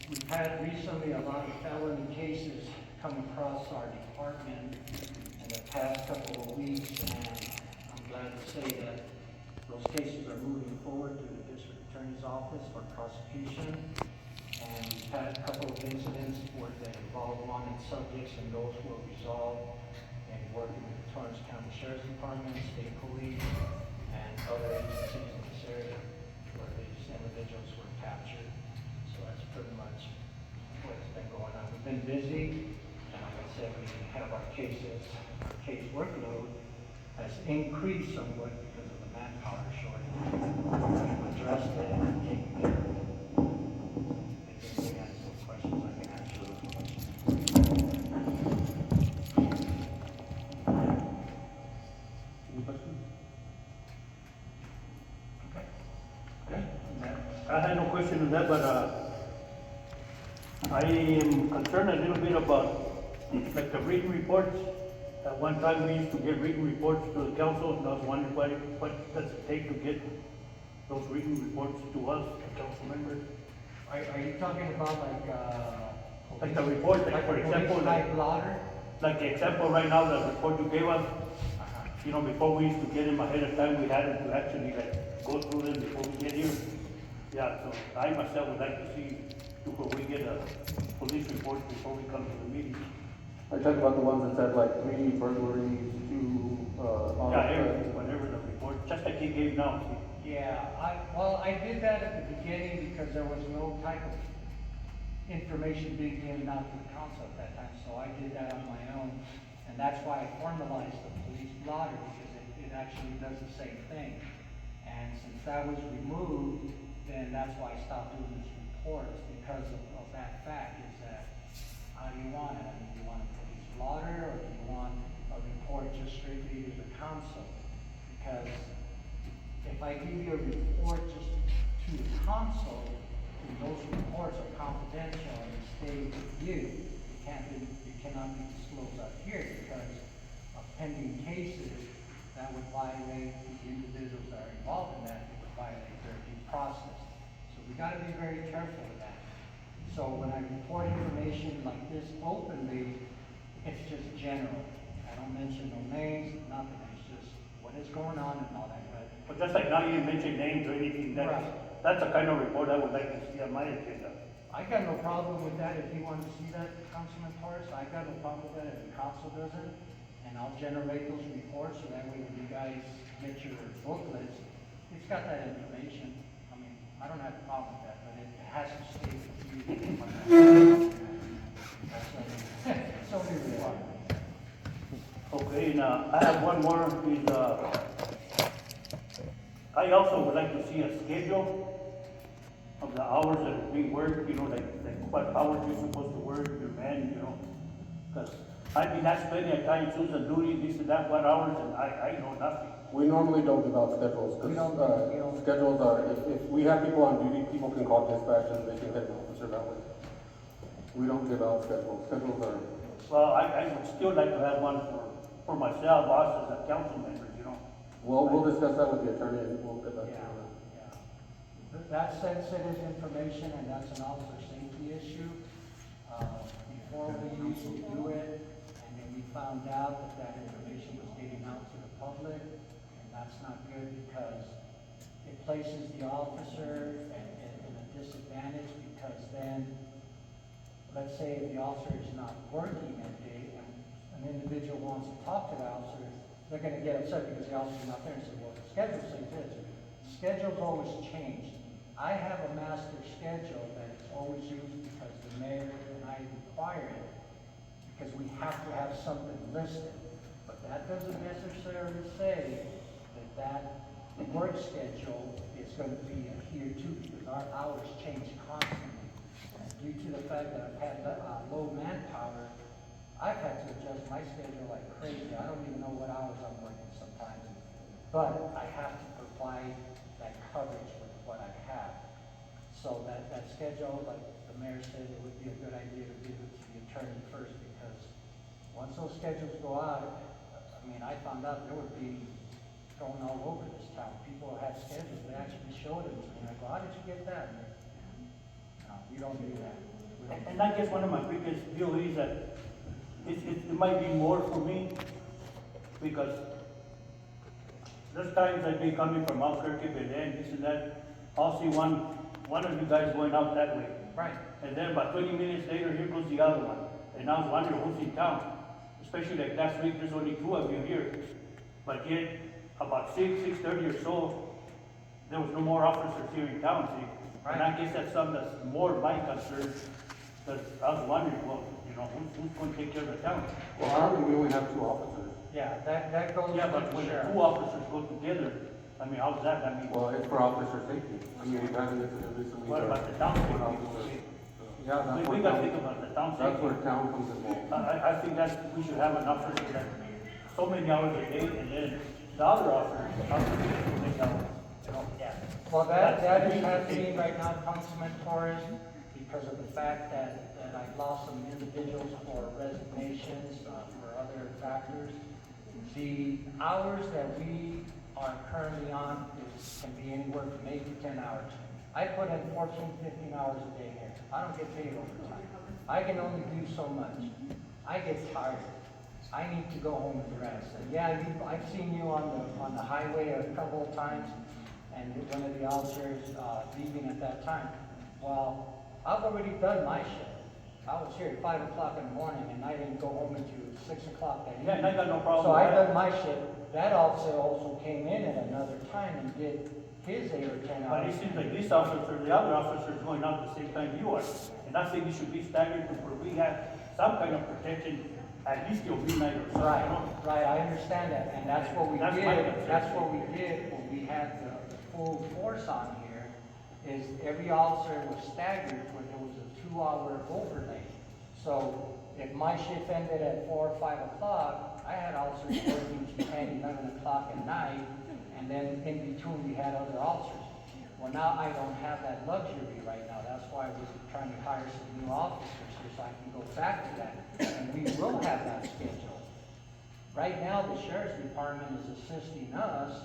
We've had recently a lot of felony cases come across our department in the past couple of weeks, and I'm glad to say that those cases are moving forward to the district attorney's office for prosecution. And we've had a couple of incidents where they involve wanted subjects, and those were resolved and working with the Torrance County Sheriff's Department, state police, and other agencies in this area where these individuals were captured. So that's pretty much what's been going on. We've been busy, and like I said, we have our case workload has increased somewhat because of the manpower shortage. We've addressed it and taken care of it. If anybody has some questions, I can answer those questions. Any questions? Okay. I had no question on that, but I am concerned a little bit about like the written reports. At one time, we used to get written reports to the council, and I was wondering what does it take to get those written reports to us, the council members? Are you talking about Like the report, like for example, like blotter? like the example right now, the report you gave us, you know, before we used to get them ahead of time, we had to actually like go through them before we get here. Yeah, so I myself would like to see before we get a police report before we come to the meeting. Are you talking about the ones that said like 3 burglaries, 2, Yeah, everything, whatever the report, just like he gave now, see? Yeah, I did that at the beginning because there was no type of information being given out to the council at that time, so I did that on my own. And that's why I formalized the police blotter, because it actually does the same thing. And since that was removed, then that's why I stopped doing these reports, because of that fact, is that, how do you want it? I mean, do you want a police blotter, or do you want a report just strictly to the council? Because if I give you a report just to the council, then those reports are confidential and they stay with you. It cannot be disclosed out here because of pending cases that would violate the individuals that are involved in that, it would violate their due process. So we gotta be very careful with that. So when I report information like this openly, it's just general. I don't mention no names, nothing. It's just what is going on and all that. But just like now you didn't mention names or anything, that's a kind of report I would like to see on my agenda. I got no problem with that. If you want to see that, Councilman Torres, I got no problem with that if the council does it. And I'll generate those reports so that way when you guys get your booklets, it's got that information. I mean, I don't have a problem with that, but it has to stay with you. That's so required. Okay, now, I have one more, is, I also would like to see a schedule of the hours that are being worked, you know, like what hours you're supposed to work, your man, you know. Because I've been asked plenty of times, who's on duty, this and that, what hours, and I know nothing. We normally don't give out schedules, We don't. because schedules are, if we have people on duty, people can call dispatch and they can get an officer that way. We don't give out schedules. Schedules are, Well, I would still like to have one for myself, us as a council member, you know. we'll discuss that with the attorney and we'll get back to you on that. That's sensitive information and that's an officer safety issue. Before we used to do it, and then we found out that information was getting out to the public, and that's not good because it places the officer in a disadvantage, because then, let's say if the officer is not working that day and an individual wants to talk to the officer, they're gonna get upset because the officer's not there and say, well, the schedule says this. Schedules always change. I have a master schedule that is always used because the mayor and I require it, because we have to have something listed. But that doesn't necessarily say that work schedule is going to be adhered to, because our hours change constantly. And due to the fact that I've had low manpower, I've had to adjust my schedule like crazy. I don't even know what hours I'm working sometimes. But I have to provide that coverage with what I have. So that schedule, like the mayor said, it would be a good idea to give it to the attorney first, because once those schedules go out, I mean, I found out there would be going all over this town. People have schedules, they actually showed it to me. I go, how did you get that? No, we don't do that. And I guess one of my biggest deal is that it might be more for me, because there's times I'd be coming from Albuquerque, Belen, this and that, I'll see one of you guys going out that way. Right. And then about 20 minutes later, here goes the other one. And I was wondering who's in town. Especially like last week, there's only 2 of you here. But yet, about 6:30 or so, there was no more officers here in town, see? And I guess that's something that's more my concern, because I was wondering, well, you know, who's going to take care of the town? Well, currently, we only have 2 officers. Yeah, that goes Yeah, to but the when the sheriff. 2 officers go together, I mean, how's that? I mean, Well, it's for officer safety. I mean, we've had an incident recently. what where about the town? one officer- Yeah, that's We where gotta town, think about the town that's safety. where town comes involved. I think that we should have an officer that, so many hours a day, and then the other officers, how many hours, you know? Yeah. Well, that That's- is happening right now, Councilman Torres, because of the fact that I've lost some individuals for resignations, for other factors. The hours that we are currently on can be anywhere from 8 to 10 hours. I put in 14, 15 hours a day here. I don't get paid overtime. I can only do so much. I get tired. I need to go home and rest. And yeah, I've seen you on the highway a couple of times, and one of the officers, leaving at that time. Well, I've already done my shift. I was here at 5 o'clock in the morning, and I didn't go home until 6 o'clock that evening. Yeah, and I got no problem So with I that. done my shift. That officer also came in at another time and did his 8 or 10 But hours. it seems like this officer, the other officer is going out the same time you are. And I think it should be staggered to where we have some kind of protection, at least till midnight or something, Right, you know? right, I understand that, and that's what we That's did, my concern. that's what we did when we had the full force on here, is every officer was staggered when there was a 2-hour overlay. So if my shift ended at 4 or 5 o'clock, I had officers working to 10, 11 o'clock at night, and then in between we had other officers. Well, now I don't have that luxury right now, that's why we're trying to hire some new officers here so I can go back to that, and we will have that schedule. Right now, the sheriff's department is assisting us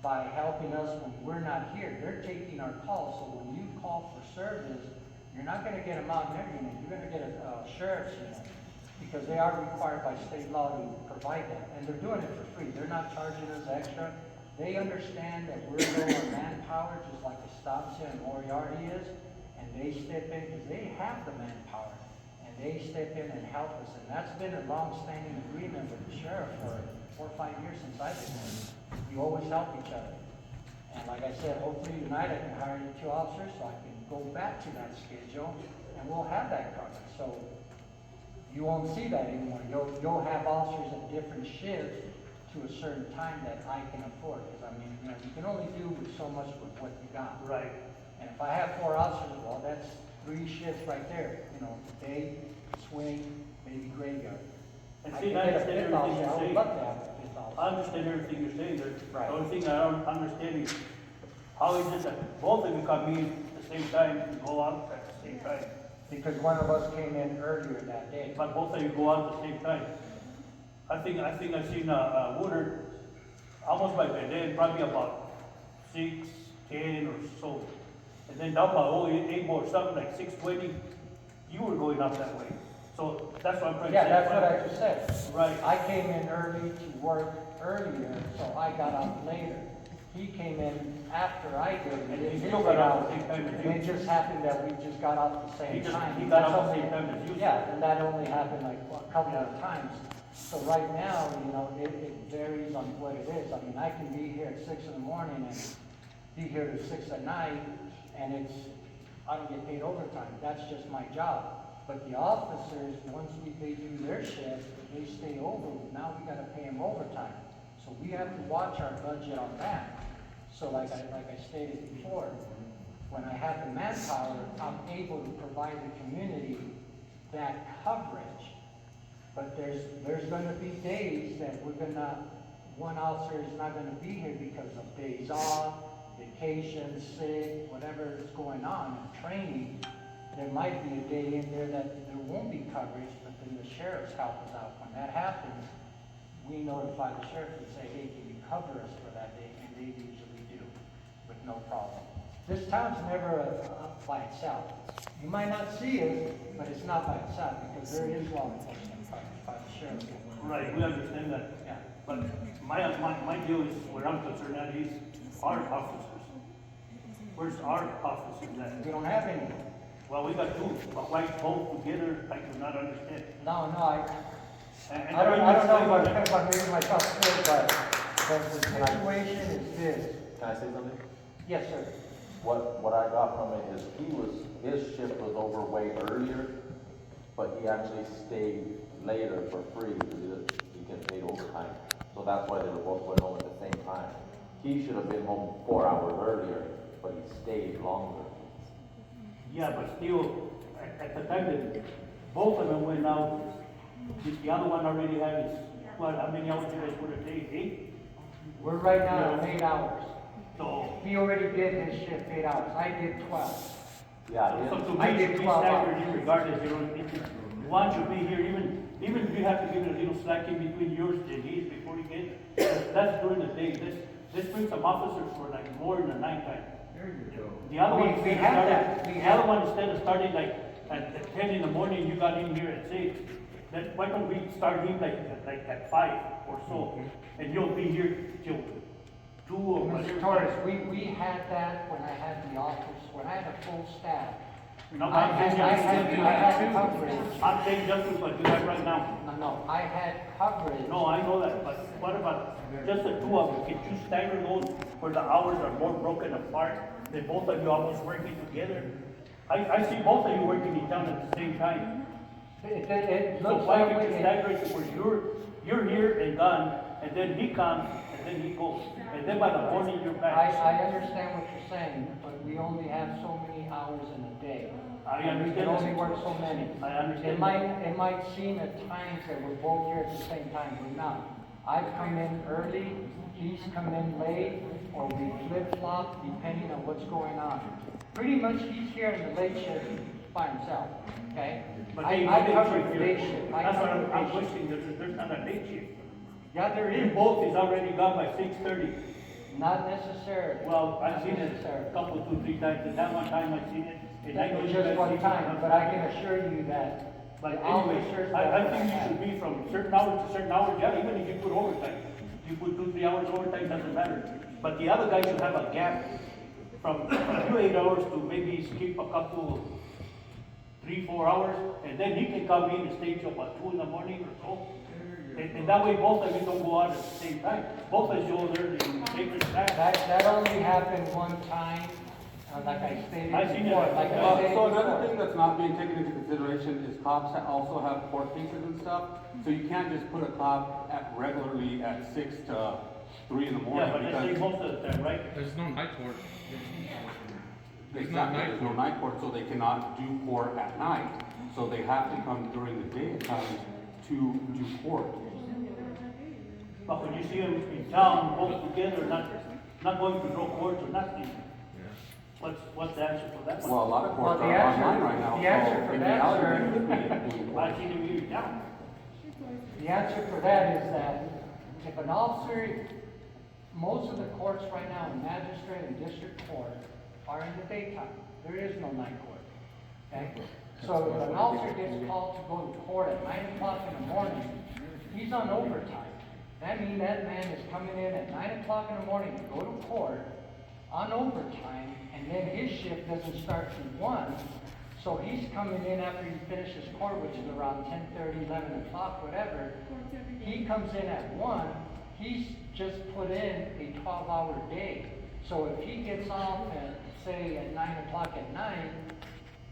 by helping us when we're not here. They're taking our calls, so when you call for service, you're not gonna get a Mountainair unit, you're gonna get a sheriff's unit, because they are required by state law to provide that, and they're doing it for free. They're not charging us extra. They understand that we're low on manpower, just like Estancia and Moriarty is, and they step in, because they have the manpower, and they step in and help us, and that's been a long-standing agreement with the sheriff for 4 or 5 years since I've been here. We always help each other. And like I said, hopefully tonight I can hire you 2 officers, so I can go back to that schedule, and we'll have that covered. So you won't see that anymore. You'll have officers at different shifts to a certain time that I can afford, because I mean, you know, you can only do so much with what you got. Right. And if I have 4 officers, well, that's 3 shifts right there, you know, day, swing, maybe graveyard. And I see, can I get a understand 5th everything officer. I you're would saying. love to have a 5th officer. I understand everything you're saying there. Right. The only thing I don't understand is how is it that both of you come in at the same time and go out at the same time? Because one of us came in earlier that day. But both of you go out at the same time. I think I've seen Woodard almost by Belen, probably about 6, 10 or so. And then down by Able or something like 6:20, you were going up that way. So that's what I'm trying to say. Yeah, that's what I just said. Right. I came in early to work earlier, so I got out later. He came in after I did. And he His still got out hours, at the same time as and you. it just happened that we just got out at the He same time. got out That's at the only- same time as you. Yeah, and that only happened like a couple of times. So right now, you know, it varies on what it is. I mean, I can be here at 6 in the morning and be here to 6 at night, and I don't get paid overtime. That's just my job. But the officers, once they do their shift, if they stay over, now we gotta pay them overtime. So we have to watch our budget on that. So like I stated before, when I have the manpower, I'm able to provide the community that coverage. But there's gonna be days that one officer is not gonna be here because of days off, vacation, sick, whatever is going on, training. There might be a day in there that there won't be coverage, but then the sheriff's help us out. When that happens, we notify the sheriff and say, hey, can you cover us for that day? And they usually do, with no problem. This town's never by itself. You might not see it, but it's not by itself, because there is law enforcement by the sheriff. Right, we understand that. Yeah. But my deal is, where I'm concerned at is our officers. Where's our officers at? We don't have any. Well, we got two, but why both together, I do not understand. No, And I don't know the if I'm making myself clear, but the situation is this. Can I say something? Yes, sir. What I got from it is his shift was over way earlier, but he actually stayed later for free because he can pay overtime. So that's why they were both going home at the same time. He should have been home 4 hours earlier, but he stayed longer. Yeah, but still, at the time that both of them went out, the other one already had his, what, how many hours you guys would have taken? 8? We're right now at 8 hours. So, He already did his shift 8 hours. I did 12. Yeah, so his, to I me, did to be 12 staggered hours. regardless, you know, one should be here, even if you have to give it a little slack in between yours and his before you get, that's during the day. This brings some officers for like more in the nighttime. The other one, We have that. the other one, instead of starting like at 10 in the morning, you got in here at 6. Then why don't we start him like at 5 or so, and you'll be here till 2 or Mr. whatever. Torres, we had that when I had the office, when I had a full staff. No, I I'm saying I had coverage. I'm saying just what you have right now. No, I had coverage. No, I know that, but what about just the two of you? Can you stagger those where the hours are more broken apart than both of you almost working together? I see both of you working in town at the same time. It So looks why that can't you way. stagger it where you're here and done, and then he comes, and then he goes, and then by the morning you're back? I understand what you're saying, but we only have so many hours in a day. I And we can understand only that. work so many. I understand It might seem at times that we're both here at the same time, we're not. I've come in early, he's come in late, or we flip-flop depending on what's going on. Pretty much he's here in the late shift by himself, okay? But I they cover shift the here. day shift. I That's what cover the I'm day shift. questioning, there's not a day shift. Yeah, there You is. both is already gone by 6:30. Not necessarily. Well, I've Not seen it necessarily. a couple, 2, 3 times, and that one time I've seen it, and I know you Just guys. one see it. time, but I can assure you that But the anyway, officers. I think you should be from certain hours to certain hours, yeah, even if you put overtime. You put 2, 3 hours overtime, doesn't matter. But the other guy should have a gap from you 8 hours to maybe skip a couple, 3, 4 hours, and then he can come in and stay till about 2 in the morning or so. And that way both of you don't go out at the same time. Both of you go there and take your time. That only happened one time, like I stated I seen it. before, like I So stated another before. thing that's not being taken into consideration is cops also have court cases and stuff. So you can't just put a cop at regularly at 6 to 3 in the morning. Yeah, but that's because- most of the time, right? There's no night court. There's not Exactly, night there's no court. night court, so they cannot do court at night. So they have to come during the day at times to do court. But when you see them in town, both together, not going to no courts or nothing, what's the answer for that one? Well, a lot of courts Well, are the answer- online right now, the answer so for in that, reality, sir- they should be doing court. I seen him here in town. The answer for that is that if an officer, most of the courts right now, in magistrate and district court, are in the daytime. There is no night court, okay? So if an officer gets called to go to court at 9 o'clock in the morning, he's on overtime. That means that man is coming in at 9 o'clock in the morning to go to court on overtime, and then his shift doesn't start till 1. So he's coming in after he finishes court, which is around 10:30, 11 o'clock, whatever. He comes in at 1, he's just put in a 12-hour day. So if he gets off at, say, at 9 o'clock at night,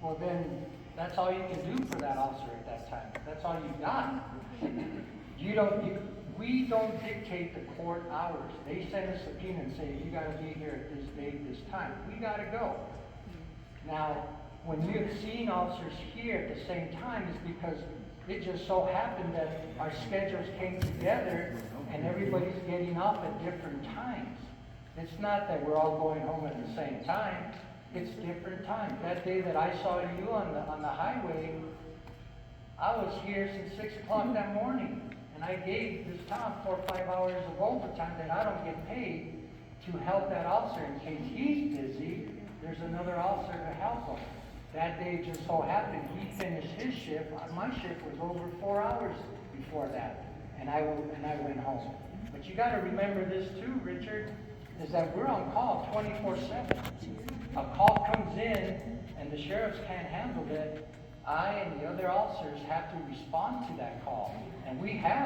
well then, that's all you can do for that officer at that time. That's all you got. We don't dictate the court hours. They send a subpoena and say, you gotta be here at this date, this time. We gotta go. Now, when you've seen officers here at the same time, is because it just so happened that our schedules came together and everybody's getting off at different times. It's not that we're all going home at the same time, it's different times. That day that I saw you on the highway, I was here since 6 o'clock that morning, and I gave this town 4 or 5 hours of overtime that I don't get paid to help that officer in case he's busy, there's another officer to help him. That day just so happened, he finished his shift, my shift was over 4 hours before that, and I went home. But you gotta remember this too, Richard, is that we're on call 24/7. A call comes in, and the sheriffs can't handle it, I and the other officers have to respond to that call, and we have.